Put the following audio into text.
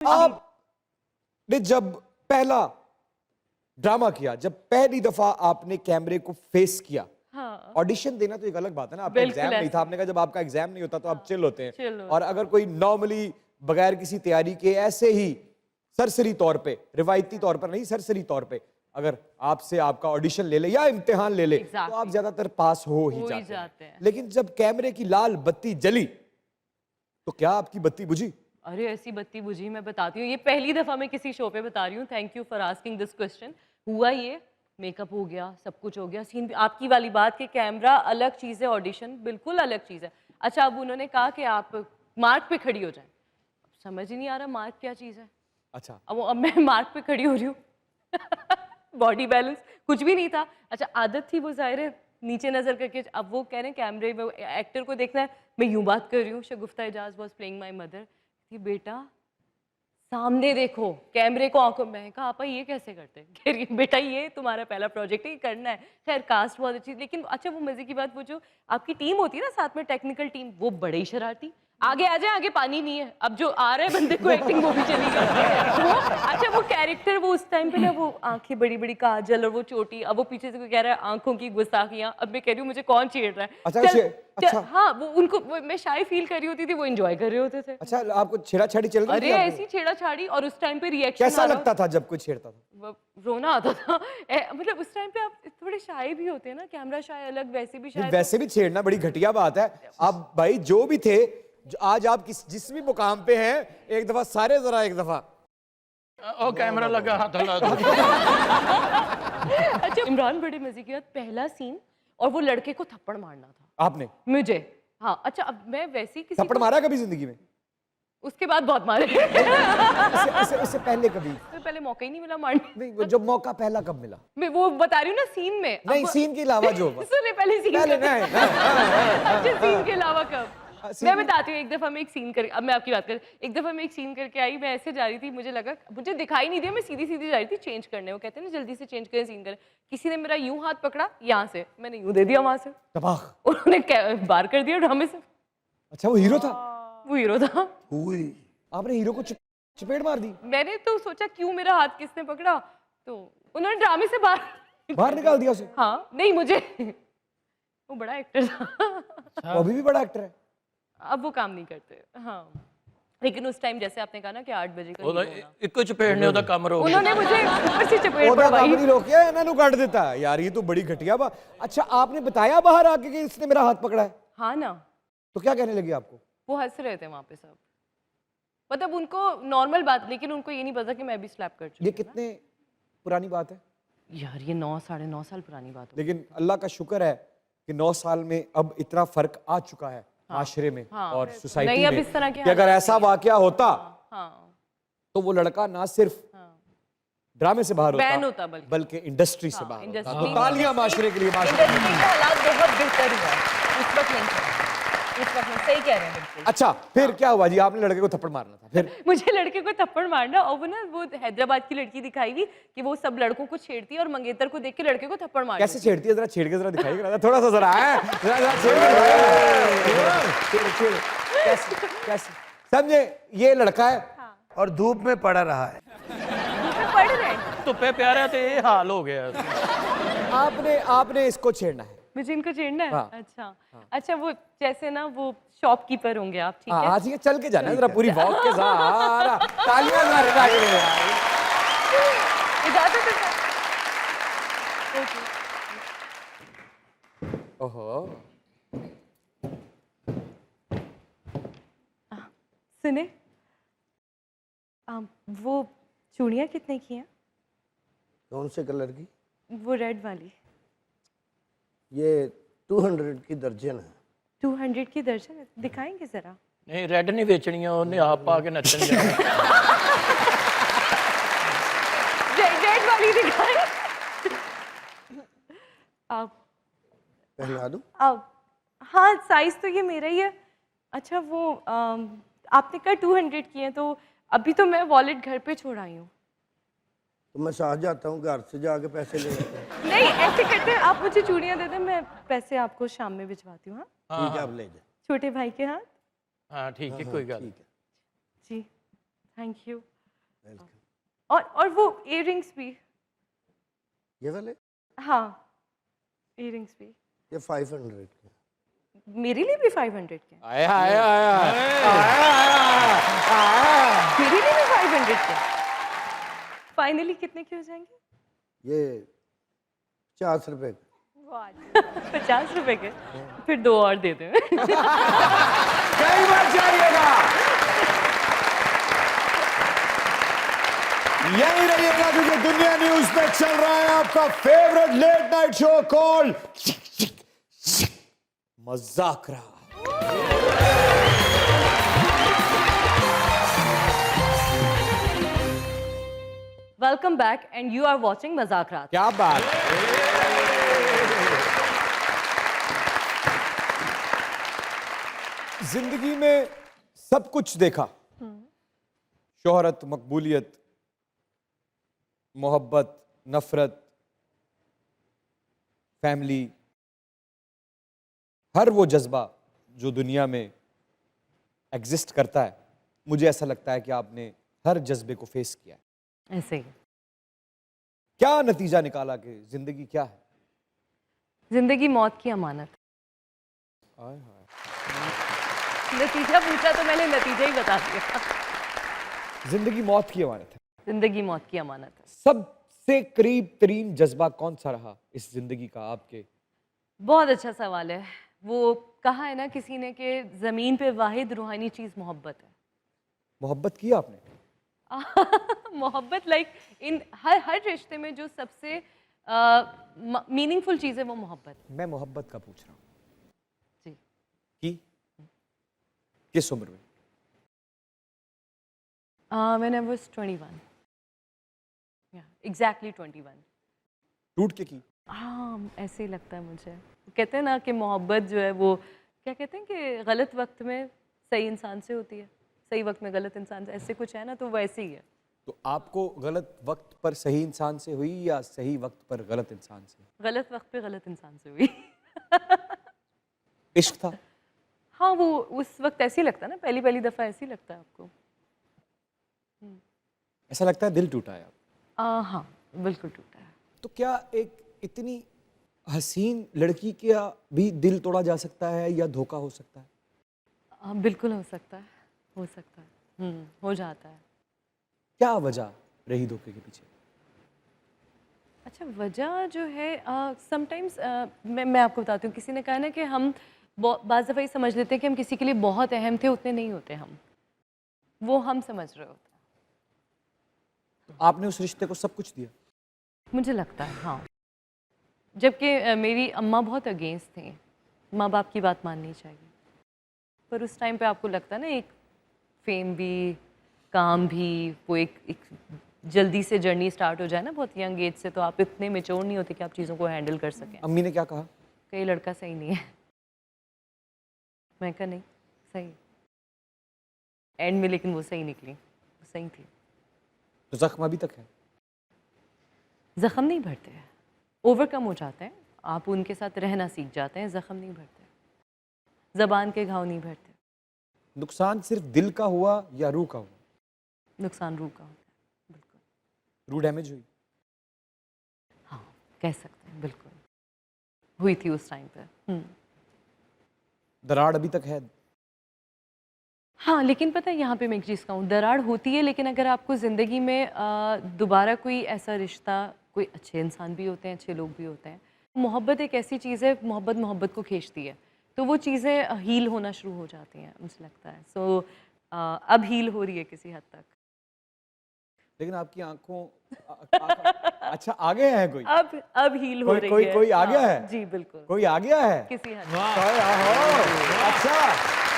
आपने जब पहला ड्रामा किया, जब पहली दफा आपने कैमरे को फेस किया, हाँ, ऑडिशन देना तो एक अलग बात है ना, आपका एग्जाम नहीं था, आपने कहा जब आपका एग्जाम नहीं होता तो आप चिल होते हैं, और अगर कोई नॉर्मली बगैर किसी तैयारी के ऐसे ही सरसरी तौर पे, रिवायती तौर पर नहीं, सरसरी तौर पे अगर आपसे आपका ऑडिशन ले ले या इम्तिहान ले ले, तो आप ज्यादातर पास हो ही जाते हैं। लेकिन जब कैमरे की लाल बत्ती जली तो क्या आपकी बत्ती बुझी? अरे ऐसी बत्ती बुझी, मैं बताती हूँ। ये पहली दफा मैं किसी शो पे बता रही हूँ। Thank you for asking this question. हुआ ये, मेकअप हो गया, सब कुछ हो गया, सीन आपकी वाली बात कि कैमरा अलग चीज़ है, ऑडिशन बिल्कुल अलग चीज़ है। अच्छा, अब उन्होंने कहा कि आप मार्क पे खड़ी हो जाएं। समझ ही नहीं आ रहा मार्क क्या चीज़ है। अच्छा, अब मैं मार्क पे खड़ी हो रही हूँ बॉडी बैलेंस कुछ भी नहीं था। अच्छा, आदत थी वो, जाहिर है नीचे नजर करके। अब वो कह रहे हैं कैमरे में एक्टर को देखना है, मैं यूं बात कर रही हूँ। Shagufta Ejaz was playing my mother कि बेटा सामने देखो, कैमरे को आंखों में। कहा आपा ये कैसे करते? कह रही बेटा ये तुम्हारा पहला प्रोजेक्ट है, ये करना है। खैर कास्ट बहुत अच्छी, लेकिन अच्छा वो मजे की बात, वो जो आपकी टीम होती है ना साथ में, टेक्निकल टीम, वो बड़े ही शरारती। आगे आ जाए, आगे पानी नहीं है। अब जो आ रहा है बंदे को एक्टिंग, वो भी चली गई। वो अच्छा वो कैरेक्टर, वो उस टाइम पे ना, वो आंखें बड़ी बड़ी, काजल और वो चोटी। अब वो पीछे से कोई कह रहा है आंखों की गुस्ताखियां। अब मैं कह रही हूँ मुझे कौन छेड़ रहा है। अच्छा, हाँ, वो उनको मैं शाय फील कर रही होती थी, वो एंजॉय कर रहे होते थे। अच्छा, आपको छेड़ाछाड़ी चल रही थी? अरे ऐसी छेड़ाछाड़ी, और उस टाइम पे रिएक्शन कैसा लगता था जब कोई छेड़ता था? रोना आता था। मतलब उस टाइम पे आप थोड़े शाय भी होते हैं ना, कैमरा शाय अलग, वैसे भी शाय। वैसे भी छेड़ना बड़ी घटिया बात है। आप भाई जो भी थे, आज आप जिस भी मुकाम पे हैं, एक दफा सारे जरा एक दफा ओ कैमरा लगा, हाथ हला दो। अच्छा, इमरान बड़े मजे की बात, पहला सीन और वो लड़के को थप्पड़ मारना था आपने मुझे। हाँ, अच्छा, अब मैं वैसी किसी थप्पड़ मारा कभी जिंदगी में? उसके बाद बहुत मारे। इससे पहले कभी? तो पहले मौका ही नहीं मिला मारने। नहीं, जब मौका पहला कब मिला? मैं वो बता रही हूँ ना, सीन में। नहीं, सीन के अलावा जो सुने पहले सीन पहले अच्छा, सीन के अलावा कब? मैं बताती हूँ। एक दफा मैं एक सीन कर, अब मैं आपकी बात कर, एक दफा मैं एक सीन करके आई, मैं ऐसे जा रही थी, मुझे लगा, मुझे दिखाई नहीं दिया, मैं सीधी सीधी जा रही थी चेंज करने। वो कहते हैं ना जल्दी से चेंज करें, सीन करें। किसी ने मेरा यूं हाथ पकड़ा यहाँ से, मैंने यूं दे दिया वहां से, उन्होंने बार कर दिया ड्रामे से। अच्छा, वो हीरो था? वो हीरो था। आपने हीरो को चपेट मार दी? मैंने तो सोचा क्यों मेरा हाथ किसने पकड़ा, तो उन्होंने ड्रामे से बाहर निकाल दिया उसे? हाँ, नहीं मुझे वो बड़ा एक्टर था। वो अभी भी बड़ा एक्टर है। अब वो काम नहीं करते। हाँ, लेकिन उस टाइम जैसे आपने कहा ना कि 8 बजे का एक चपेड़ने ਉਹਦਾ ਕੰਮ ਰੋਕ उन्होंने मुझे ऊपर से चपेट ਉਹਦਾ पड़वाई। ਕੰਮ नहीं रोकिया, ਇਹਨਾਂ ਨੂੰ ਕੱਢ ਦਿੱਤਾ यार, ये तो बड़ी घटिया बात। अच्छा, आपने बताया बाहर आके कि इसने मेरा हाथ पकड़ा है? हाँ ना, तो क्या कहने लगी आपको? वो हंस रहे थे वहां पे सब, मतलब उनको नॉर्मल बात, लेकिन उनको ये नहीं पता कि मैं भी स्लैप कर चुकी हूं। ये कितने पुरानी बात है यार? ये 9 साढ़े 9 साल पुरानी बात है। लेकिन अल्लाह का शुक्र है कि 9 साल में अब इतना फर्क आ चुका है माशरे में और सोसाइटी में, इस तरह के कि अगर ऐसा वाकया होता हाँ, तो वो लड़का ना सिर्फ ड्रामे से बाहर होता बल्कि इंडस्ट्री से बाहर होता। तो तालियां माशरे के लिए। इंडस्ट्री का हालात बहुत बेहतर हुआ इस वक्त नहीं, इस वक्त नहीं, सही कह रहे हैं बिल्कुल। अच्छा, फिर क्या हुआ जी? आपने लड़के को थप्पड़ मारना था, फिर? मुझे लड़के को थप्पड़ मारना, और वो ना वो हैदराबाद की लड़की दिखाई हुई कि वो सब लड़कों को छेड़ती है और मंगेतर को देख के लड़के को थप्पड़ मारती है। कैसे छेड़ती है? जरा छेड़ के जरा दिखाइए थोड़ा सा, जरा कैसे समझे? ये लड़का है और धूप में पड़ा रहा है, पढ़ रहे हैं। ਧੁੱਪੇ ਪਿਆਰਿਆ ਤੇ ਇਹ ਹਾਲ ਹੋ ਗਿਆ। आपने इसको छेड़ना है। मुझे इनको छेड़ना है? हाँ। अच्छा, अच्छा, वो जैसे ना वो शॉपकीपर होंगे आप, ठीक है? आज ये चल के जाना है जरा पूरी वॉक के साथ। तालियां मारना है। इजाजत है सर? ओहो, सुने, वो चूड़ियाँ कितने की हैं? कौन से कलर की? वो रेड वाली। ये 200 की दर्जन है। 200 की दर्जन है? दिखाएंगे जरा। नहीं, रेड नहीं बेचनियां, ਉਹਨੇ ਆਪ ਪਾ ਕੇ ਨੱਚਣ ਜਾਣਾ। रेड वाली दिखाएं। आप पहना दूं? हाँ, साइज तो ये मेरा ही है। अच्छा, वो आपने कहा 200 की है, तो अभी तो मैं वॉलेट घर पे छोड़ आई हूँ। तो मैं साथ जाता हूँ, घर से जाके पैसे ले लेता हूँ। नहीं, ऐसे करते हैं, आप मुझे चूड़ियाँ दे दें, मैं पैसे आपको शाम में भिजवाती हूँ। हाँ, ठीक है, आप ले जाए। छोटे भाई के हाथ। हाँ ठीक है, कोई गल। ठीक है जी, थैंक यू। और वो इयररिंग्स भी, ये वाले हाँ इयररिंग्स भी ये 500 के। मेरे लिए भी 500 के, आया आया आया मेरे लिए भी 500 के। फाइनली कितने के हो जाएंगे? ये 50 रुपए के। 50 रुपए के? फिर 2 और दे दें। कई बार जाइएगा, यही रहिएगा क्योंकि दुनिया न्यूज पे चल रहा है आपका favourite late night show called मजाकरा। Welcome back and you are watching Mazaakraat. क्या बात, जिंदगी में सब कुछ देखा, शोहरत, मकबूलियत, मोहब्बत, नफरत, फैमिली, हर वो जज्बा जो दुनिया में एग्जिस्ट करता है, मुझे ऐसा लगता है कि आपने हर जज्बे को फेस किया है। ऐसे ही क्या नतीजा निकाला कि जिंदगी क्या है? जिंदगी मौत की अमानत। हाय हाय। नतीजा पूछा तो मैंने नतीजा ही बता दिया। जिंदगी मौत की अमानत है। जिंदगी मौत की अमानत है। सबसे करीब तरीन जज्बा कौन सा रहा इस जिंदगी का आपके? बहुत अच्छा सवाल है। वो कहा है ना किसी ने कि जमीन पे वाहिद रूहानी चीज मोहब्बत है। मोहब्बत की आपने? मोहब्बत लाइक इन हर रिश्ते में जो सबसे मीनिंगफुल चीज है वो मोहब्बत है। मैं मोहब्बत का पूछ रहा हूँ जी। कि किस उम्र में? When I was 21, exactly 21। टूट के की? हाँ ऐसे ही लगता है मुझे। कहते हैं ना कि मोहब्बत जो है वो क्या कहते हैं कि गलत वक्त में सही इंसान से होती है, सही वक्त में गलत इंसान से, ऐसे कुछ है ना, तो वैसे ही है। तो आपको गलत वक्त पर सही इंसान से हुई या सही वक्त पर गलत इंसान से? गलत वक्त पे गलत इंसान से हुई। इश्क था? हाँ वो उस वक्त ऐसे ही लगता है ना, पहली पहली दफ़ा ऐसे ही लगता है आपको। ऐसा लगता है दिल टूटा है आप? हाँ बिल्कुल टूटा है। तो क्या एक इतनी हसीन लड़की का भी दिल तोड़ा जा सकता है या धोखा हो सकता है? बिल्कुल हो सकता है, हो सकता है, हो जाता है। क्या वजह रही धोखे के पीछे? अच्छा वजह जो है समटाइम्स मैं आपको बताती हूँ, किसी ने कहा ना कि हम बाज़ दफ़ा ये समझ लेते हैं कि हम किसी के लिए बहुत अहम थे, उतने नहीं होते हम, वो हम समझ रहे होते हैं। आपने उस रिश्ते को सब कुछ दिया? मुझे लगता है हाँ, जबकि मेरी अम्मा बहुत अगेंस्ट थी, माँ बाप की बात माननी चाहिए, पर उस टाइम पे आपको लगता है ना एक फेम भी, काम भी, वो एक जल्दी से जर्नी स्टार्ट हो जाए ना बहुत यंग एज से, तो आप इतने मेच्योर नहीं होते कि आप चीज़ों को हैंडल कर सकें। अम्मी ने क्या कहा? कई लड़का सही नहीं है। मैं कहा नहीं सही, एंड में लेकिन वो सही निकली, वो सही थी। तो जख्म अभी तक है? जख्म नहीं भरते हैं, ओवरकम हो जाते हैं, आप उनके साथ रहना सीख जाते हैं, जख्म नहीं भरते, ज़बान के घाव नहीं भरते। नुकसान सिर्फ दिल का हुआ या रूह का हुआ? नुकसान रूह का होता है, बिल्कुल। रूह डैमेज हुई? हाँ कह सकते हैं, बिल्कुल हुई थी उस टाइम पे। दरार अभी तक है? हाँ लेकिन पता है यहाँ पे मैं एक चीज़ कहूँ, दरार होती है, लेकिन अगर आपको ज़िंदगी में दोबारा कोई ऐसा रिश्ता, कोई अच्छे इंसान भी होते हैं, अच्छे लोग भी होते हैं, मोहब्बत एक ऐसी चीज़ है, मोहब्बत को खींचती है, तो वो चीज़ें हील होना शुरू हो जाती हैं, मुझे लगता है। सो अब हील हो रही है किसी हद तक। लेकिन आपकी आंखों अच्छा आ गया है कोई? अब हील हो रही है। कोई आ गया है? जी बिल्कुल, कोई आ गया है किसी हद अच्छा